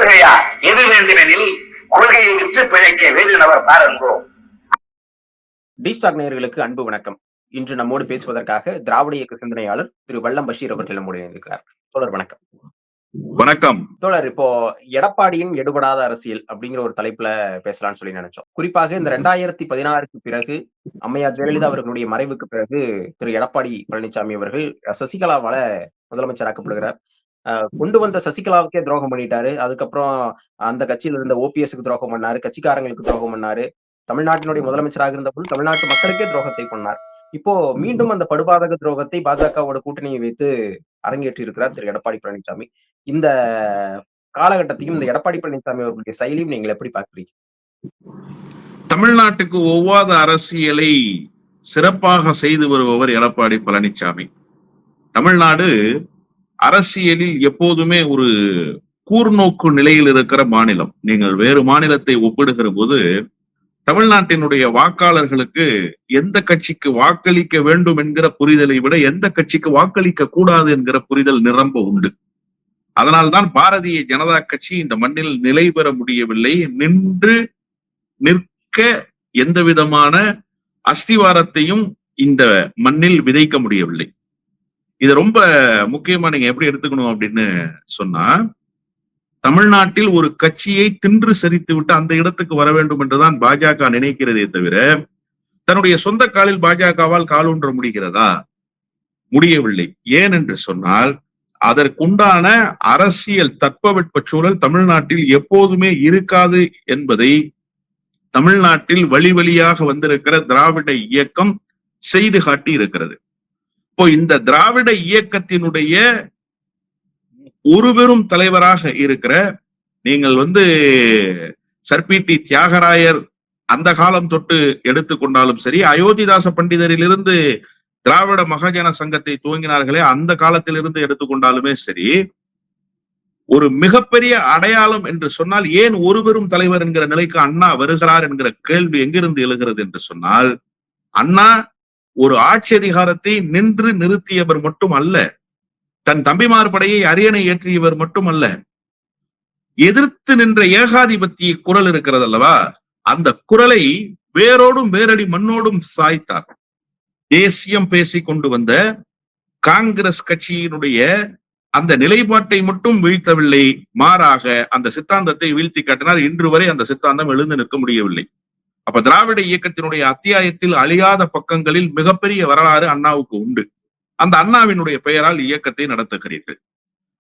கொள்கையா? எது வேண்டுமெனில் கொள்கையை விற்று பிழைக்க வேறு நபர் பாருங்கோ. டி-ஸ்டாக் நேயர்களுக்கு அன்பு வணக்கம். இன்று நம்மோடு பேசுவதற்காக திராவிட இயக்க சிந்தனையாளர் திரு வல்லம் பஷீர் அவர்கள் நம்முடைய இருக்கிறார். தோழர் வணக்கம். வணக்கம் தோழர், இப்போ எடப்பாடியின் எடுபடாத அரசியல் அப்படிங்கிற ஒரு தலைப்புல பேசலாம்னு சொல்லி நினைச்சோம். குறிப்பாக இந்த 2016க்கு பிறகு அம்மையார் ஜெயலலிதா அவர்களுடைய மறைவுக்கு பிறகு திரு எடப்பாடி பழனிசாமி அவர்கள் சசிகலாவால முதலமைச்சராக்கப்படுகிறார். கொண்டு வந்த சசிகலாவுக்கே துரோகம் பண்ணிட்டாரு. அதுக்கப்புறம் அந்த கட்சியில இருந்த ஓபிஎஸ்க்கு துரோகம் பண்ணாரு, கட்சிக்காரங்களுக்கு துரோகம் பண்ணாரு. தமிழ்நாட்டினுடைய முதலமைச்சராக இருந்தபோது தமிழ்நாட்டு மக்களுக்கே துரோகத்தை பண்ணார். இப்போ மீண்டும் அந்த படுபாதக துரோகத்தை பாஜகவோட கூட்டணியை வைத்து அரங்கேற்றி இருக்கிறார் திரு எடப்பாடி பழனிசாமி. இந்த காலகட்டத்தையும் இந்த எடப்பாடி பழனிசாமி அவர்களுடைய செயலியும் நீங்கள் எப்படி பார்க்கிறீங்க? தமிழ்நாட்டுக்கு ஒவ்வாத அரசியலை சிறப்பாக செய்து வருபவர் எடப்பாடி பழனிசாமி. தமிழ்நாடு அரசியலில் எப்போதுமே ஒரு கூர்நோக்கு நிலையில் இருக்கிற மாநிலம். நீங்கள் வேறு மாநிலத்தை ஒப்பிடுகிற போது தமிழ்நாட்டினுடைய வாக்காளர்களுக்கு எந்த கட்சிக்கு வாக்களிக்க வேண்டும் என்கிற புரிதலை விட எந்த கட்சிக்கு வாக்களிக்க கூடாது என்கிற புரிதல் நிரம்ப உண்டு. அதனால்தான் பாரதிய ஜனதா கட்சி இந்த மண்ணில் நிலை பெற முடியவில்லை. நின்று நிற்க எந்த விதமான அஸ்திவாரத்தையும் இந்த மண்ணில் விதைக்க முடியவில்லை. இது ரொம்ப முக்கியமா நீங்க எப்படி எடுத்துக்கணும் அப்படின்னு சொன்னா, தமிழ்நாட்டில் ஒரு கட்சியை தின்று சரித்து விட்டு அந்த இடத்துக்கு வர வேண்டும் என்றுதான் பாஜக நினைக்கிறதே தவிர தன்னுடைய சொந்த காலில் பாஜகவால் காலூன்ற முடிகிறதா? முடியவில்லை. ஏன் என்று சொன்னால் அதற்குண்டான அரசியல் தட்பவெட்ப சூழல் தமிழ்நாட்டில் எப்போதுமே இருக்காது என்பதை தமிழ்நாட்டில் வழி வழியாக வந்திருக்கிற திராவிட இயக்கம் செய்து காட்டி இருக்கிறது. இப்போ இந்த திராவிட இயக்கத்தினுடைய ஒரு பெரும் தலைவராக இருக்கிற நீங்கள் சர்பிடி தியாகராயர் அந்த காலம் தொட்டு எடுத்துக்கொண்டாலும் சரி, அயோத்திதாச பண்டிதரிலிருந்து திராவிட மகாஜன சங்கத்தை துவங்கினார்களே அந்த காலத்திலிருந்து எடுத்துக்கொண்டாலுமே சரி, ஒரு மிகப்பெரிய அடையாளம் என்று சொன்னால் ஏன் ஒரு பெரும் தலைவர் என்கிற நிலைக்கு அண்ணா வருகிறார் என்கிற கேள்வி எங்கிருந்து எழுகிறது என்று சொன்னால், அண்ணா ஒரு ஆட்சி அதிகாரத்தை நின்று நிறுத்தியவர் மட்டும் அல்ல, தன் தம்பிமார் படையை அரியணை ஏற்றியவர் மட்டுமல்ல, எதிர்த்து நின்ற ஏகாதிபத்திய குரல் இருக்கிறது அல்லவா, அந்த குரலை வேரோடும் வேரடி மண்ணோடும் சாய்த்தார். தேசியம் பேசி கொண்டு வந்த காங்கிரஸ் கட்சியினுடைய அந்த நிலைப்பாட்டை மட்டும் வீழ்த்தவில்லை, மாறாக அந்த சித்தாந்தத்தை வீழ்த்தி காட்டினார். இன்று வரை அந்த சித்தாந்தம் எழுந்து நிற்க முடியவில்லை. அப்ப திராவிட இயக்கத்தினுடைய அத்தியாயத்தில் அழியாத பக்கங்களில் மிகப்பெரிய வரலாறு அண்ணாவுக்கு உண்டு. அந்த அண்ணாவினுடைய பெயரால் இயக்கத்தை நடத்துகிறீர்கள்.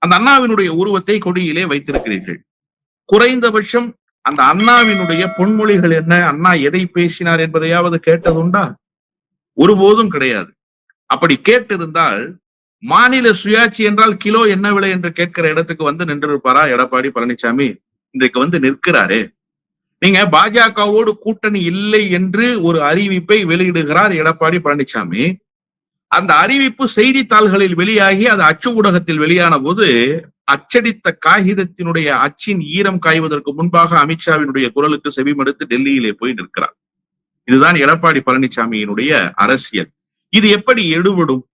அந்த அண்ணாவினுடைய உருவத்தை கொடியிலே வைத்திருக்கிறீர்கள். குறைந்தபட்சம் அந்த அண்ணாவினுடைய பொன்மொழிகள் என்ன, அண்ணா எதை பேசினார் என்பதையாவது கேட்டதுண்டா? ஒருபோதும் கிடையாது. அப்படி கேட்டிருந்தால் மாநில சுயாட்சி என்றால் கிலோ என்ன விலை என்று கேட்கிற இடத்துக்கு நின்றிருப்பாரா எடப்பாடி பழனிசாமி? இன்றைக்கு நிற்கிறாரு. நீங்க பாஜகவோடு கூட்டணி இல்லை என்று ஒரு அறிவிப்பை வெளியிடுகிறார் எடப்பாடி பழனிசாமி. அந்த அறிவிப்பு செய்தித்தாள்களில் வெளியாகி அது அச்சு ஊடகத்தில் வெளியான போது அச்சடித்த காகிதத்தினுடைய அச்சின் ஈரம் காய்வதற்கு முன்பாக அமித்ஷாவினுடைய குரலுக்கு செவிமடுத்து டெல்லியிலே போய் நிற்கிறார். இதுதான் எடப்பாடி பழனிசாமியினுடைய அரசியல். இது எப்படி எடுபடும்?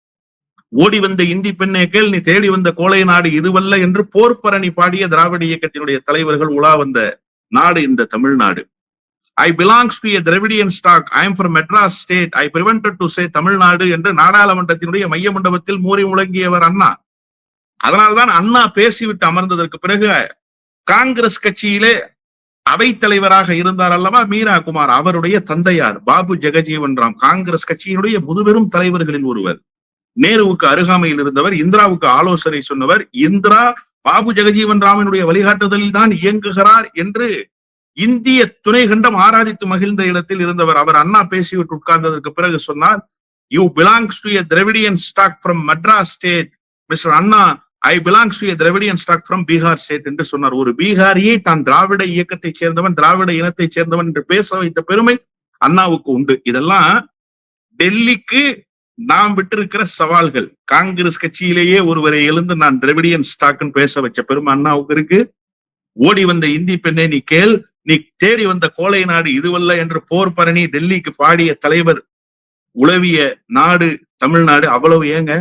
ஓடி வந்த இந்தி பெண்ணே கேள், நீ தேடி வந்த கோலை நாடு இதுவல்ல என்று போர்ப்பரணி பாடிய திராவிட இயக்கத்தினுடைய தலைவர்கள் உலா வந்த நாடு இந்த Tamil Nadu. I belongs to a Dravidian stock. I am from Madras state. I prevented to say Tamil Nadu என்று நாடாளுமன்றத்தினுடைய மைய மண்டபத்தில் மூறி முழங்கியவர் அண்ணா. அதனால்தான் அண்ணா பேசிவிட்டு அமர்ந்ததற்கு பிறகு காங்கிரஸ் கட்சியிலே அவைத் தலைவராக இருந்தார் அல்லவா மீரா குமார், அவருடைய தந்தையார் பாபு ஜெகஜீவன் ராம் காங்கிரஸ் கட்சியினுடைய முதுபெரும் தலைவர்களில் ஒருவர். நேருவுக்கு அருகாமையில் இருந்தவர், இந்திராவுக்கு ஆலோசனை சொன்னவர். இந்திரா பாபு ஜெகஜீவன் ராமனுடைய வழிகாட்டுதலில் தான் இயங்குகிறார் என்று இந்திய துணை கண்டம் ஆராதித்து மகிழ்ந்த இடத்தில் இருந்தவர். அவர் அண்ணா பேசிவிட்டு உட்கார்ந்ததற்கு பிறகு சொன்னார், you belongs to a Dravidian stock from Madras state. Mister Anna, I belongs to a Dravidian stock from Bihar state என்று சொன்னார். ஒரு பீகாரியை தான் திராவிட இயக்கத்தை சேர்ந்தவன், திராவிட இனத்தை சேர்ந்தவன் என்று பேச வைத்த பெருமை அண்ணாவுக்கு உண்டு. இதெல்லாம் டெல்லிக்கு நாம் விட்டிருக்கிற சவால்கள். காங்கிரஸ் கட்சியிலேயே ஒருவரை எழுந்து நான் திராவிடியன் ஸ்டாக்னு பேச வச்ச பெருமை அண்ணாவுக்கு இருக்கு. ஓடி வந்த இந்தி பெண்ணை நீ கேள், நீ தேடி வந்த கோலை நாடு இதுவல்ல என்று போர் பரணி டெல்லிக்கு பாடிய தலைவர் உளவிய நாடு தமிழ்நாடு. அவ்வளவு ஏங்க,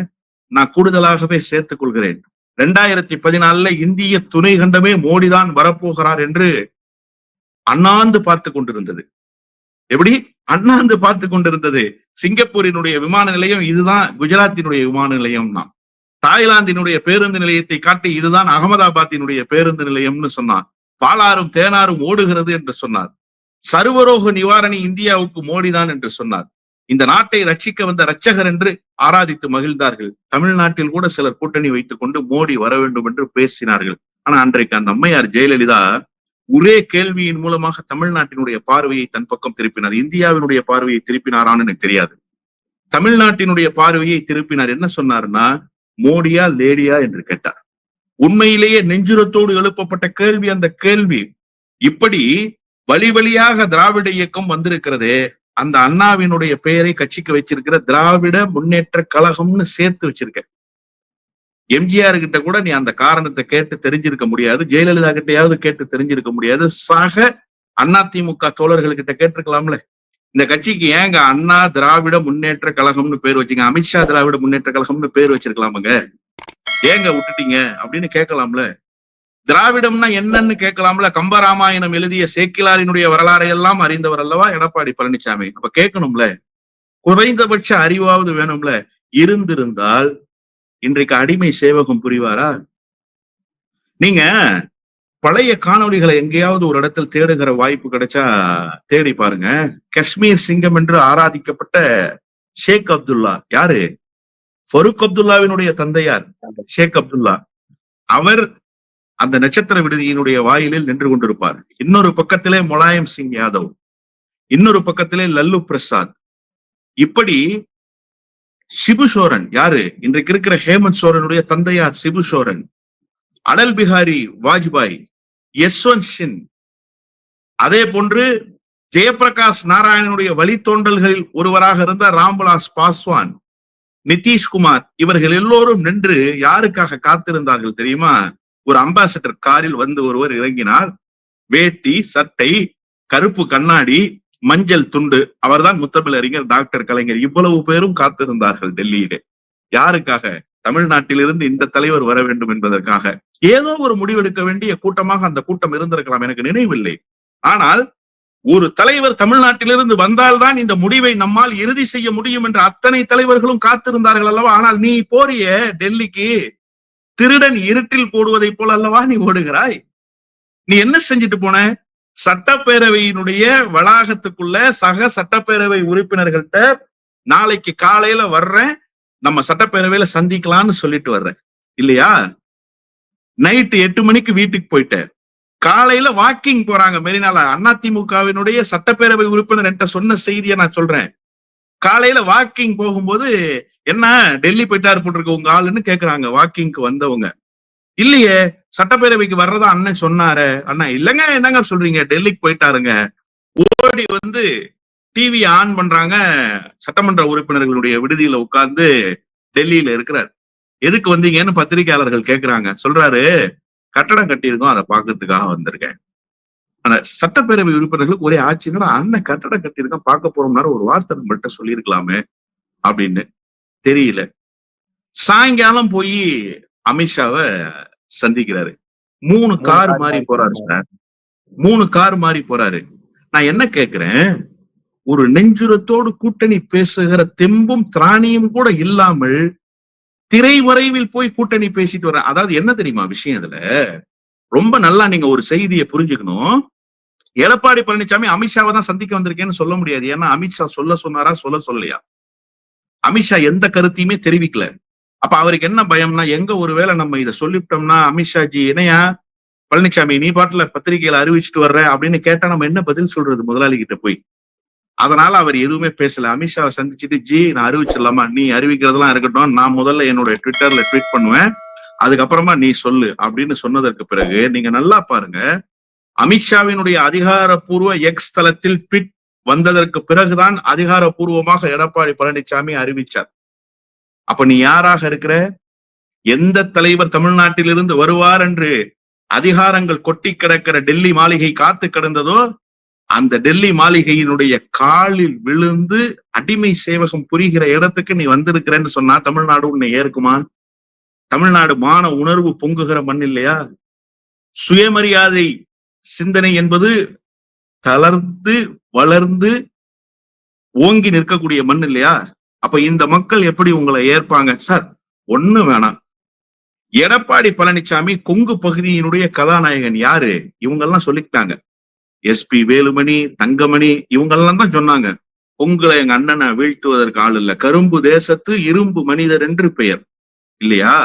நான் கூடுதலாகவே சேர்த்துக் கொள்கிறேன். 2014 இந்திய துணை கண்டமே மோடிதான் வரப்போகிறார் என்று அண்ணாந்து பார்த்து கொண்டிருந்தது. எப்படி அண்ணாந்து பார்த்து கொண்டிருந்தது? சிங்கப்பூரினுடைய விமான நிலையம் இதுதான் குஜராத்தினுடைய விமான நிலையம் தான். தாய்லாந்தினுடைய பேருந்து நிலையத்தை காட்டி இதுதான் அகமதாபாத்தினுடைய பேருந்து நிலையம்னு சொன்னார். பாலாறும் தேனாரும் ஓடுகிறது என்று சொன்னார். சர்வரோக நிவாரணி இந்தியாவுக்கு மோடிதான் என்று சொன்னார். இந்த நாட்டை ரட்சிக்க வந்த ரட்சகர் என்று ஆராதித்து மகிழ்ந்தார்கள். தமிழ்நாட்டில் கூட சிலர் கூட்டணி வைத்துக் கொண்டு மோடி வர வேண்டும் என்று பேசினார்கள். ஆனா அன்றைக்கு அந்த அம்மையார் ஜெயலலிதா ஒரே கேள்வியின் மூலமாக தமிழ்நாட்டினுடைய பார்வையை தன் பக்கம் திருப்பினார். இந்தியாவினுடைய பார்வையை திருப்பினாரான்னு எனக்கு தெரியாது. தமிழ்நாட்டினுடைய பார்வையை திருப்பினார். என்ன சொன்னார்னா, மோடியா லேடியா என்று கேட்டார். உண்மையிலேயே நெஞ்சுரத்தோடு எழுப்பப்பட்ட கேள்வி அந்த கேள்வி. இப்படி வழி வழியாக திராவிட இயக்கம் வந்திருக்கிறதே, அந்த அண்ணாவினுடைய பெயரை கட்சிக்கு வச்சிருக்கிற திராவிட முன்னேற்ற கழகம்னு சேர்த்து வச்சிருக்க. எம்ஜிஆர் கிட்ட கூட நீ அந்த காரணத்தை கேட்டு தெரிஞ்சிருக்க முடியாது. ஜெயலலிதா கிட்டையாவது கேட்டு தெரிஞ்சிருக்க முடியாது. சக அதிமுக தோழர்கள் கிட்ட கேட்டிருக்கலாம்ல. இந்த கட்சிக்கு ஏங்க அண்ணா திராவிட முன்னேற்ற கழகம்னு பேர் வச்சீங்க, அமித்ஷா திராவிட முன்னேற்ற கழகம்னு பேர் வச்சிருக்கலாமுங்க, ஏங்க விட்டுட்டீங்க அப்படின்னு கேட்கலாம்ல. திராவிடம்னா என்னன்னு கேட்கலாம்ல. கம்பராமாயணம் எழுதிய சேக்கிலாரினுடைய வரலாறை எல்லாம் அறிந்தவர் அல்லவா எடப்பாடி பழனிசாமி. அப்ப கேட்கணும்ல, குறைந்தபட்ச அறிவாவது வேணும்ல. இருந்திருந்தால் இன்றைக்கு அடிமை சேவகம் புரிவாரா? நீங்க பழைய காணொளிகளை எங்கேயாவது ஒரு இடத்தில் தேடுகிற வாய்ப்பு கிடைச்சா தேடி பாருங்க. காஷ்மீர் சிங்கம் என்று ஆராதிக்கப்பட்ட ஷேக் அப்துல்லா யாரு? ஃபருக் அப்துல்லாவினுடைய தந்தையார் ஷேக் அப்துல்லா. அவர் அந்த நட்சத்திர விடுதியினுடைய வாயிலில் நின்று கொண்டிருப்பார். இன்னொரு பக்கத்திலே முலாயம் சிங் யாதவ், இன்னொரு பக்கத்திலே லல்லு பிரசாத். இப்படி சிபு சோரன் யாரு? இன்றைக்கு இருக்கிற ஹேமந்த் சோரனுடைய தந்தையார் சிபு சோரன், அடல் பிஹாரி வாஜ்பாய், யஸ்வந்த் சின், அதே போன்று ஜெயபிரகாஷ் நாராயணனுடைய வழித்தோன்றல்களில் ஒருவராக இருந்த ராம்விலாஸ் பாஸ்வான், நிதிஷ்குமார், இவர்கள் எல்லோரும் நின்று யாருக்காக காத்திருந்தார்கள் தெரியுமா? ஒரு அம்பாசிடர் காரில் வந்து ஒருவர் இறங்கினார். வேட்டி, சட்டை, கருப்பு கண்ணாடி, மஞ்சள் துண்டு. அவர்தான் முத்தமிழறிஞர் டாக்டர் கலைஞர். இவ்வளவு பேரும் காத்திருந்தார்கள் டெல்லியிலே. யாருக்காக? தமிழ்நாட்டிலிருந்து இந்த தலைவர் வர வேண்டும் என்பதற்காக. ஏதோ ஒரு முடிவெடுக்க வேண்டிய கூட்டமாக அந்த கூட்டம் இருந்திருக்கலாம், எனக்கு நினைவில்லை. ஆனால் ஒரு தலைவர் தமிழ்நாட்டிலிருந்து வந்தால்தான் இந்த முடிவை நம்மால் இறுதி செய்ய முடியும் என்று அத்தனை தலைவர்களும் காத்திருந்தார்கள் அல்லவா? ஆனால் நீ போறிய டெல்லிக்கு திருடன் இருட்டில் போடுவதை போல அல்லவா நீ ஓடுகிறாய்? நீ என்ன செஞ்சுட்டு போன? சட்டப்பேரவையினுடைய வளாகத்துக்குள்ள சக சட்டப்பேரவை உறுப்பினர்கள்ட்ட நாளைக்கு காலையில வர்றேன், நம்ம சட்டப்பேரவையில சந்திக்கலாம்னு சொல்லிட்டு வர்றேன் இல்லையா? நைட்டு 8 மணிக்கு வீட்டுக்கு போயிட்ட. காலையில வாக்கிங் போறாங்க மெரினால. அதிமுகவினுடைய சட்டப்பேரவை உறுப்பினர் என்கிட்ட சொன்ன செய்தியை நான் சொல்றேன். காலையில வாக்கிங் போகும்போது, என்ன டெல்லி போயிட்டாரு போட்டிருக்க உங்க ஆளுன்னு கேக்குறாங்க வாக்கிங்க்கு வந்தவங்க. இல்லையே, சட்டப்பேரவைக்கு வர்றதா அண்ணன் சொன்னாரு. அண்ணா இல்லங்க, என்னங்க சொல்றீங்க, டெல்லிக்கு போயிட்டாருங்க. ஓடி வந்து டிவி ஆன் பண்றாங்க. சட்டமன்ற உறுப்பினர்களுடைய விடுதியில உட்கார்ந்து டெல்லியில இருக்கிறார். எதுக்கு வந்தீங்கன்னு பத்திரிகையாளர்கள் கேக்குறாங்க. சொல்றாரு, கட்டடம் கட்டியிருக்கோம், அதை பாக்குறதுக்காக வந்திருக்கேன். ஆனா சட்டப்பேரவை உறுப்பினர்களுக்கு ஒரே ஆட்சின்னா, அண்ணன் கட்டடம் கட்டியிருக்கோம் பார்க்க போறோம்னாரு, ஒரு வார்த்தை நம்மள்கிட்ட சொல்லியிருக்கலாமே அப்படின்னு. தெரியல. சாயங்காலம் போய் அமித்ஷாவை சந்திக்கிறாரு. 3 கார் மாறி போறாரு சார். 3 கார் மாறி போறாரு. நான் என்ன கேக்குறேன், ஒரு நெஞ்சுரத்தோடு கூட்டணி பேசுகிற தெம்பும் திராணியும் கூட இல்லாமல் திரைவரைவில் போய் கூட்டணி பேசிட்டு வர. அதாவது என்ன தெரியுமா விஷயம்? இதுல ரொம்ப நல்லா நீங்க ஒரு செய்தியை புரிஞ்சுக்கணும். எடப்பாடி பழனிசாமி அமித்ஷாவை தான் சந்திக்க வந்திருக்கேன்னு சொல்ல முடியாது. ஏன்னா அமித்ஷா சொல்ல சொன்னாரா, சொல்லலையா? அமித்ஷா எந்த கருத்தையுமே தெரிவிக்கல. அப்ப அவருக்கு என்ன பயம்னா, எங்க ஒருவேளை நம்ம இதை சொல்லிவிட்டோம்னா, அமித்ஷாஜி என்னையா பழனிசாமி நீ பாட்டுல பத்திரிகையில அறிவிச்சுட்டு வர்ற அப்படின்னு கேட்டா நம்ம என்ன பதில் சொல்றது முதலாளி கிட்ட போய்? அதனால அவர் எதுவுமே பேசல. அமித்ஷாவை சந்திச்சுட்டு, ஜி நான் அறிவிச்சிடலாமா? நீ அறிவிக்கிறதெல்லாம் இருக்கட்டும், நான் முதல்ல என்னோட ட்விட்டர்ல ட்வீட் பண்ணுவேன், அதுக்கப்புறமா நீ சொல்லு அப்படின்னு சொன்னதற்கு பிறகு நீங்க நல்லா பாருங்க, அமித்ஷாவினுடைய அதிகாரப்பூர்வ எக்ஸ் தளத்தில் ட்வீட் வந்ததற்கு பிறகுதான் அதிகாரப்பூர்வமாக எடப்பாடி பழனிசாமி அறிவிச்சார். அப்ப நீ யாராக இருக்கிற? எந்த தலைவர் தமிழ்நாட்டிலிருந்து வருவார் என்று அதிகாரங்கள் கொட்டி கிடக்கிற டெல்லி மாளிகை காத்து கிடந்ததோ, அந்த டெல்லி மாளிகையினுடைய காலில் விழுந்து அடிமை சேவகம் புரிகிற இடத்துக்கு நீ வந்திருக்கிறேன்னு சொன்னா தமிழ்நாடு உன்னை ஏற்குமா? தமிழ்நாடு மான உணர்வு பொங்குகிற மண் இல்லையா? சுயமரியாதை சிந்தனை என்பது தளர்ந்து வளர்ந்து ஓங்கி நிற்கக்கூடிய மண் இல்லையா? அப்ப இந்த மக்கள் எப்படி உங்களை ஏற்பாங்க? சார் ஒண்ணு வேணாம். எடப்பாடி பழனிசாமி கொங்கு பகுதியினுடைய கதாநாயகன் யாரு? இவங்க எல்லாம் சொல்லிட்டாங்க. SP வேலுமணி, தங்கமணி இவங்கெல்லாம் தான் சொன்னாங்க, கொங்குல எங்க அண்ணனை வீழ்த்துவதற்கு ஆள் இல்ல, கரும்பு தேசத்து இரும்பு மனிதர் என்று பெயர் இல்லையா?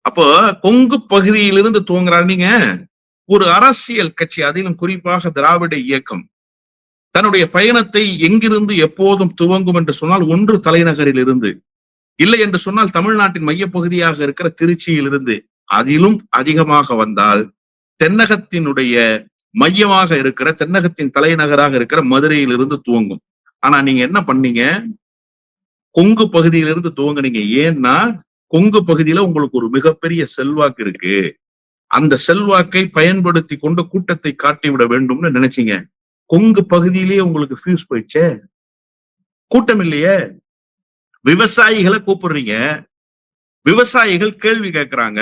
அப்போ கொங்கு பகுதியிலிருந்து துவங்குறாரு. நீங்க ஒரு அரசியல் கட்சி, அதிலும் குறிப்பாக திராவிட இயக்கம் தன்னுடைய பயணத்தை எங்கிருந்து எப்போதும் துவங்கும் என்று சொன்னால், ஒன்று தலைநகரில் இருந்து, இல்லை என்று சொன்னால் தமிழ்நாட்டின் மையப்பகுதியாக இருக்கிற திருச்சியில் இருந்து, அதிலும் அதிகமாக வந்தால் தென்னகத்தினுடைய மையமாக இருக்கிற, தென்னகத்தின் தலைநகராக இருக்கிற மதுரையில் இருந்து துவங்கும். ஆனா நீங்க என்ன பண்ணீங்க? கொங்கு பகுதியிலிருந்து துவங்குனீங்க. ஏன்னா கொங்கு பகுதியில உங்களுக்கு ஒரு மிகப்பெரிய செல்வாக்கு இருக்கு. அந்த செல்வாக்கை பயன்படுத்தி கொண்டு கூட்டத்தை காட்டிவிட வேண்டும்னு நினைச்சீங்க. கொங்கு பகுதியிலேயே உங்களுக்கு ஃபியூஸ் போயிடுச்சே, கூட்டம் இல்லையே. விவசாயிகளை கூப்பிடுறீங்க, விவசாயிகள் கேள்வி கேட்கிறாங்க,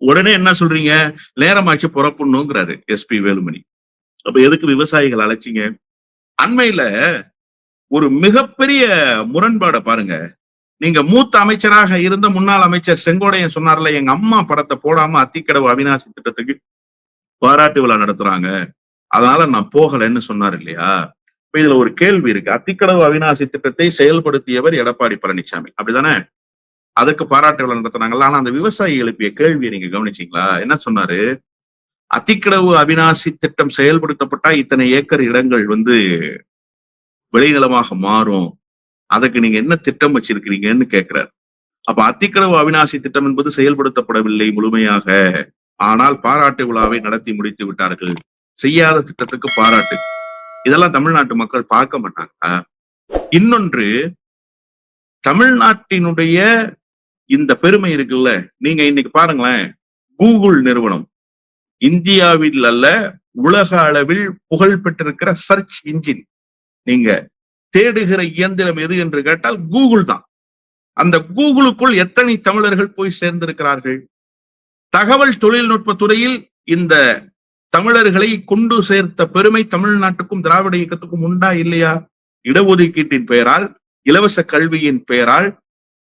உடனே என்ன சொல்றீங்க? நேரமாச்சு புறப்படணுங்கிறாரு SP வேலுமணி. அப்ப எதுக்கு விவசாயிகள் அழைச்சிங்க? அண்மையில ஒரு மிகப்பெரிய முரண்பாடை பாருங்க. நீங்க மூத்த அமைச்சராக இருந்த முன்னாள் அமைச்சர் செங்கோடையன் சொன்னார்ல, எங்க அம்மா படத்தை போடாம அத்திக்கடவு அவிநாசி திட்டத்துக்கு பாராட்டு விழா நடத்துறாங்க, அதனால நான் போகலைன்னு சொன்னார் இல்லையா? இப்ப இதுல ஒரு கேள்வி இருக்கு. அத்திக்கடவு அவிநாசி திட்டத்தை செயல்படுத்தியவர் எடப்பாடி பழனிசாமி, அப்படிதானே? அதுக்கு பாராட்டு விழா நடத்துனாங்கல்ல. ஆனா அந்த விவசாயி எழுப்பிய கேள்வியை நீங்க கவனிச்சீங்களா? என்ன சொன்னாரு? அத்திக்கடவு அவிநாசி திட்டம் செயல்படுத்தப்பட்டா இத்தனை ஏக்கர் இடங்கள் விளைநிலமாக மாறும், அதுக்கு நீங்க என்ன திட்டம் வச்சிருக்கிறீங்கன்னு கேட்கிறார். அப்ப அத்திக்கடவு அவிநாசி திட்டம் என்பது செயல்படுத்தப்படவில்லை முழுமையாக, ஆனால் பாராட்டு விழாவை நடத்தி முடித்து விட்டார்கள். செய்யாத திட்டத்துக்கு பாராட்டு. இதெல்லாம் தமிழ்நாட்டு மக்கள் பார்க்க மாட்டாங்க. இன்னொன்று, தமிழ்நாட்டினுடைய இந்த பெருமை இருக்குல்ல, நீங்க இன்னைக்கு பாருங்களேன், கூகுள் நிறுவனம் இந்தியாவில் அல்ல உலக அளவில் புகழ் பெற்றிருக்கிற சர்ச் இன்ஜின். நீங்க தேடுகிற இயந்திரம் எது என்று கேட்டால் கூகுள் தான். அந்த கூகுளுக்குள் எத்தனை தமிழர்கள் போய் சேர்ந்திருக்கிறார்கள்? தகவல் தொழில்நுட்ப துறையில் இந்த தமிழர்களை கொண்டு சேர்த்த பெருமை தமிழ்நாட்டுக்கும் திராவிட இயக்கத்துக்கும் உண்டா இல்லையா? இடஒதுக்கீட்டின் பெயரால், இலவச கல்வியின் பெயரால்,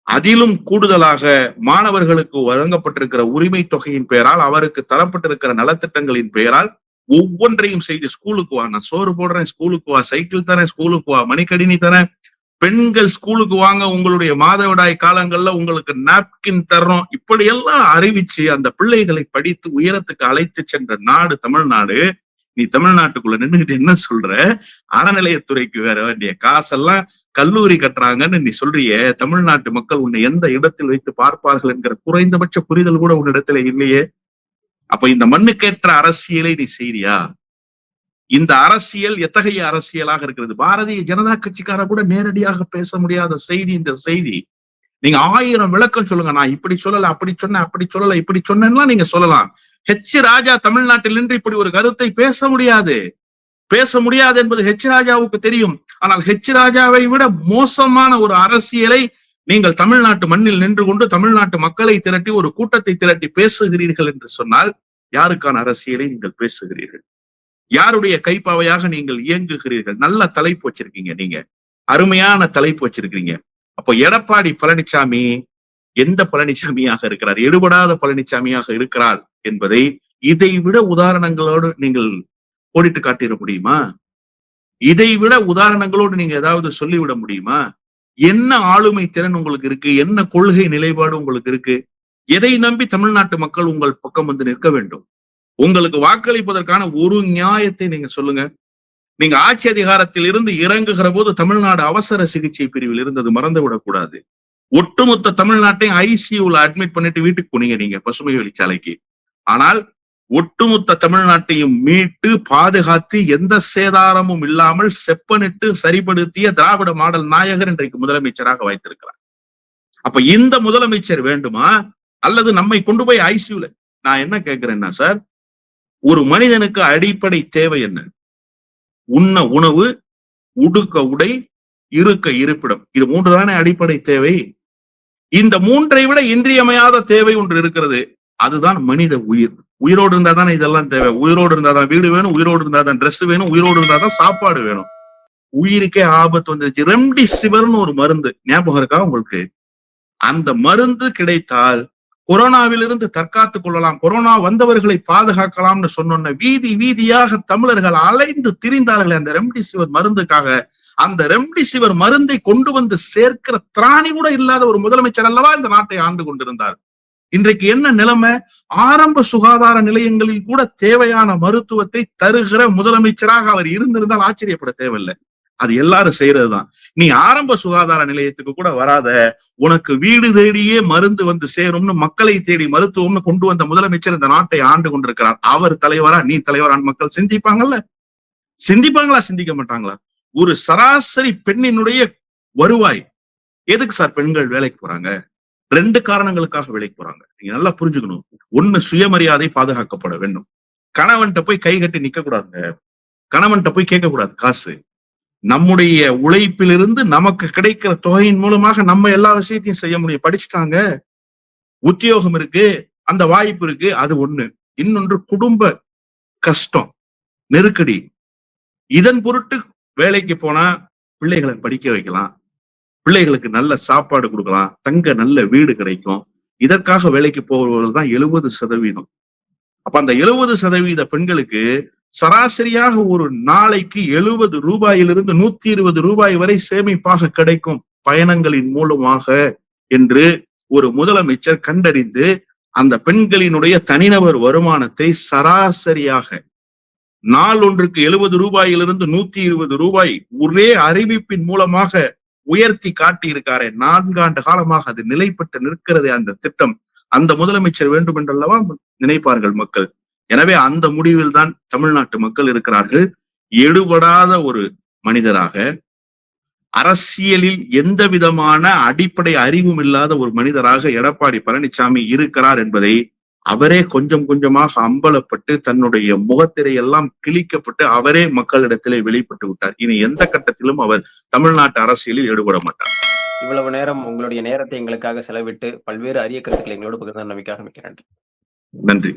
அதிலும் கூடுதலாக மாணவர்களுக்கு வழங்கப்பட்டிருக்கிற உரிமை தொகையின் பெயரால், அவருக்கு தரப்பட்டிருக்கிற நலத்திட்டங்களின் பெயரால் ஒவ்வொன்றையும் செய்து, ஸ்கூலுக்கு வா, நான் சோறு போடுறேன், ஸ்கூலுக்கு வா, சைக்கிள் தரேன், ஸ்கூலுக்கு வா, மணிக்கடினி தரேன், பெண்கள் ஸ்கூலுக்கு வாங்க, உங்களுடைய மாதவிடாய் காலங்கள்ல உங்களுக்கு நாப்கின் தர்றோம், இப்படியெல்லாம் அறிவிச்சு அந்த பிள்ளைகளை படித்து உயரத்துக்கு அழைத்து சென்ற நாடு தமிழ்நாடு. நீ தமிழ்நாட்டுக்குள்ள நின்றுகிட்டு என்ன சொல்ற? அறநிலையத்துறைக்கு வேற வேண்டிய காசெல்லாம் கல்லூரி கட்டுறாங்கன்னு நீ சொல்றிய. தமிழ்நாட்டு மக்கள் உன்னை எந்த இடத்தில் வைத்து பார்ப்பார்கள் என்கிற குறைந்தபட்ச புரிதல் கூட உன்னிடத்துல இல்லையே. அப்ப இந்த மண்ணுக்கேற்ற அரசியலை நீ செய்றியா? இந்த அரசியல் எத்தகைய அரசியலாக இருக்கிறது? பாரதிய ஜனதா கட்சிக்கார கூட நேரடியாக பேச முடியாத செய்தி இந்த செய்தி. நீங்க 1000 விளக்கம் சொல்லுங்க, நான் இப்படி சொல்லல, அப்படி சொன்னேன், அப்படி சொல்லல, இப்படி சொன்னேன்னா நீங்க சொல்லலாம். ராஜா தமிழ்நாட்டில் நின்று இப்படி ஒரு கருத்தை பேச முடியாது. பேச முடியாது என்பது ராஜாவுக்கு தெரியும். ஆனால் ராஜாவை விட மோசமான ஒரு அரசியலை நீங்கள் தமிழ்நாட்டு மண்ணில் நின்று கொண்டு தமிழ்நாட்டு மக்களை திரட்டி ஒரு கூட்டத்தை திரட்டி பேசுகிறீர்கள் என்று சொன்னால், யாருக்கான அரசியலை நீங்கள் பேசுகிறீர்கள்? யாருடைய கைப்பாவையாக நீங்கள் இயங்குகிறீர்கள்? நல்ல தலைப்பு வச்சிருக்கீங்க, நீங்க அருமையான தலைப்பு வச்சிருக்கீங்க. அப்போ எடப்பாடி பழனிசாமி எந்த பழனிசாமியாக இருக்கிறார்? எடுபடாத பழனிசாமியாக இருக்கிறார் என்பதை இதை விட உதாரணங்களோடு நீங்கள் போடிட்டு காட்டிட முடியுமா? இதை விட உதாரணங்களோடு நீங்க ஏதாவது சொல்லிவிட முடியுமா? என்ன ஆளுமை திறன் உங்களுக்கு இருக்கு? என்ன கொள்கை நிலைப்பாடு உங்களுக்கு இருக்கு? எதை நம்பி தமிழ்நாட்டு மக்கள் உங்கள் பக்கம் வந்து நிற்க வேண்டும்? உங்களுக்கு வாக்களிப்பதற்கான ஒரு நியாயத்தை நீங்க சொல்லுங்க. நீங்க ஆட்சி அதிகாரத்தில் இருந்து இறங்குகிற போது தமிழ்நாடு அவசர சிகிச்சை பிரிவில் இருந்தது, மறந்து விடக்கூடாது. ஒட்டுமொத்த தமிழ்நாட்டையும் ICUல அட்மிட் பண்ணிட்டு வீட்டுக்கு போனீங்க நீங்க, பசுமை வழிச்சாலைக்கு. ஆனால் ஒட்டுமொத்த தமிழ்நாட்டையும் மீட்டு பாதுகாத்து எந்த சேதாரமும் இல்லாமல் செப்பனிட்டு சரிப்படுத்திய திராவிட மாடல் நாயகர் இன்றைக்கு முதலமைச்சராக வைத்திருக்கிறார். அப்ப இந்த முதலமைச்சர் வேண்டுமா? அல்லது நம்மை கொண்டு போய் ICUல? நான் என்ன கேட்கிறேன்னா சார், ஒரு மனிதனுக்கு அடிப்படை தேவை என்ன? உண்ண உணவு, உடுக்க உடை, இருக்க இருப்பிடம். இது 3 தானே அடிப்படை தேவை. இந்த மூன்றை விட இன்றியமையாத தேவை ஒன்று இருக்கிறது. அதுதான் மனித உயிர். உயிரோடு இருந்தா தானே இதெல்லாம் தேவை. உயிரோடு இருந்தாதான் வீடு வேணும், உயிரோடு இருந்தாதான் ட்ரெஸ் வேணும், உயிரோடு இருந்தாதான் சாப்பாடு வேணும். உயிருக்கே ஆபத்து வந்துருச்சு. ரெம்டிசிவிர்னு ஒரு மருந்து ஞாபகம் இருக்கா உங்களுக்கு? அந்த மருந்து கிடைத்தால் கொரோனாவிலிருந்து தற்காத்துக் கொள்ளலாம், கொரோனா வந்தவர்களை பாதுகாக்கலாம்னு சொன்ன வீதி வீதியாக தமிழர்கள் அலைந்து திரிந்தார்கள் அந்த ரெம்டிசிவிர் மருந்துக்காக. அந்த ரெம்டிசிவிர் மருந்தை கொண்டு வந்து சேர்க்கிற திராணி கூட இல்லாத ஒரு முதலமைச்சர் அல்லவா இந்த நாட்டை ஆண்டு கொண்டிருந்தார். இன்றைக்கு என்ன நிலைமை? ஆரம்ப சுகாதார நிலையங்களில் கூட தேவையான மருத்துவத்தை தருகிற முதலமைச்சராக அவர் இருந்திருந்தால் ஆச்சரியப்பட தேவையில்லை. அது எல்லாரும் செய்யறதுதான். நீ ஆரம்ப சுகாதார நிலையத்துக்கு கூட வராத, உனக்கு வீடு தேடியே மருந்து வந்து சேரும்னு மக்களை தேடி மருத்துவம்னு கொண்டு வந்த முதலமைச்சர் இந்த நாட்டை ஆண்டு கொண்டிருக்கிறார். அவர் தலைவரா நீ தலைவரான்னு மக்கள் சிந்திப்பாங்கல்ல? சிந்திப்பாங்களா? சிந்திக்க மாட்டாங்களா? ஒரு சராசரி பெண்ணினுடைய வருவாய். எதுக்கு சார் பெண்கள் வேலைக்கு போறாங்க? 2 காரணங்களுக்காக வேலைக்கு போறாங்க. நீங்க நல்லா புரிஞ்சுக்கணும். ஒண்ணு, சுயமரியாதை பாதுகாக்கப்பட வேண்டும். கணவன்கிட்ட போய் கை கட்டி நிக்க கூடாதுங்க. கணவன்கிட்ட போய் கேட்க கூடாது காசு. நம்முடைய உழைப்பிலிருந்து நமக்கு கிடைக்கிற தொகையின் மூலமாக நம்ம எல்லா விஷயத்தையும் செய்ய முடியும். படிச்சுட்டாங்க, உத்தியோகம் இருக்கு, அந்த வாய்ப்பு இருக்கு. அது ஒண்ணு. இன்னொன்று, குடும்ப கஷ்டம், நெருக்கடி. இதன் பொருட்டு வேலைக்கு போனா பிள்ளைகளை படிக்க வைக்கலாம், பிள்ளைகளுக்கு நல்ல சாப்பாடு கொடுக்கலாம், தங்க நல்ல வீடு கிடைக்கும். இதற்காக வேலைக்கு போபவர்கள் தான் 70%. அப்ப அந்த 70% பெண்களுக்கு சராசரியாக ஒரு நாளைக்கு 70 ரூபாயிலிருந்து 120 ரூபாய் வரை சேமிப்பாக கிடைக்கும் பயணங்களின் மூலமாக என்று ஒரு முதலமைச்சர் கண்டறிந்து அந்த பெண்களினுடைய தனிநபர் வருமானத்தை சராசரியாக நாள் ஒன்றுக்கு 70 ரூபாயிலிருந்து 120 ரூபாய் ஒரே அறிவிப்பின் மூலமாக உயர்த்தி காட்டியிருக்காரே. 4 ஆண்டு காலமாக அது நிலைப்பட்டு நிற்கிறது அந்த திட்டம். அந்த முதலமைச்சர் வேண்டும் என்றல்லவா நினைப்பார்கள் மக்கள். எனவே அந்த முடிவில் தான் தமிழ்நாட்டு மக்கள் இருக்கிறார்கள். எடுபடாத ஒரு மனிதராக, அரசியலில் எந்த விதமான அடிப்படை அறிவும் இல்லாத ஒரு மனிதராக எடப்பாடி பழனிசாமி இருக்கிறார் என்பதை அவரே கொஞ்சம் கொஞ்சமாக அம்பலப்பட்டு தன்னுடைய முகத்திரை எல்லாம் கிழிக்கப்பட்டு அவரே மக்களிடத்திலே வெளிப்பட்டு விட்டார். இனி எந்த கட்டத்திலும் அவர் தமிழ்நாட்டு அரசியலில் ஈடுபட மாட்டார். இவ்வளவு நேரம் உங்களுடைய நேரத்தை எங்களுக்காக செலவிட்டு பல்வேறு அரிய கருத்துக்களை எங்களோடு பகிர்ந்த நம்பிக்கையாக மிக்க நன்றி. நன்றி.